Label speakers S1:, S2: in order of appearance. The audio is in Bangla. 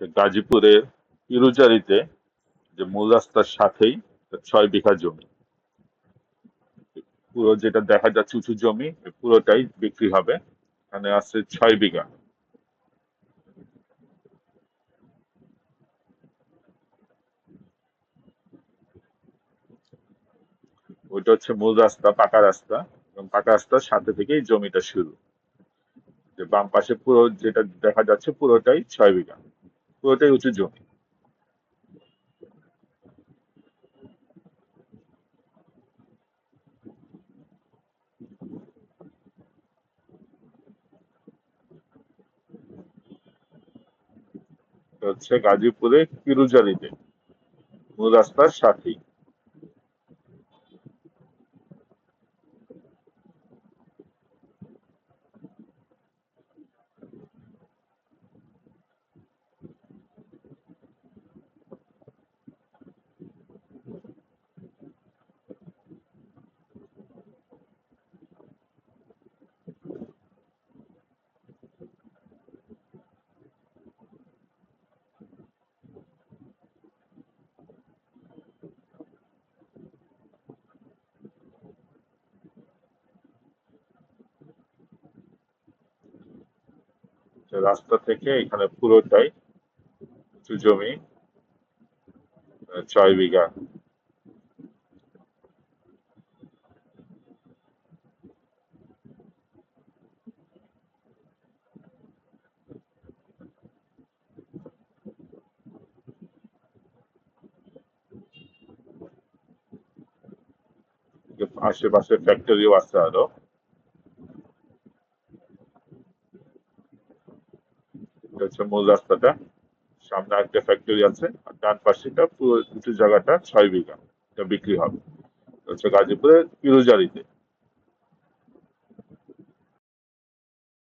S1: গাজীপুরের পিরুজারিতে যে মূল রাস্তার সাথেই 6 বিঘা জমি, পুরো যেটা দেখা যাচ্ছে উঁচু জমি পুরোটাই বিক্রি হবে। এখানে আছে 6 বিঘা। ওইটা হচ্ছে মূল রাস্তা, পাকা রাস্তা, এবং পাকা রাস্তার সাথে থেকেই জমিটা শুরু। যে বাম পাশে পুরো যেটা দেখা যাচ্ছে পুরোটাই 6 বিঘা, পুরোটাই উঁচু জমি। এটা হচ্ছে গাজীপুরে পিরুজারিতে, মূল রাস্তার সাথেই। যে রাস্তা থেকে এখানে পুরোটাই উঁচু জমি, 6 বিঘা। আশেপাশে ফ্যাক্টরিও আছে আরো। এটা হচ্ছে মূল রাস্তাটা, সামনে একটা ফ্যাক্টরি আছে, আর ডান পাশেটা পুরো উঁচু জায়গাটা 6 বিঘা, এটা বিক্রি হবে। এটা হচ্ছে গাজীপুরের পিরুজারিতে।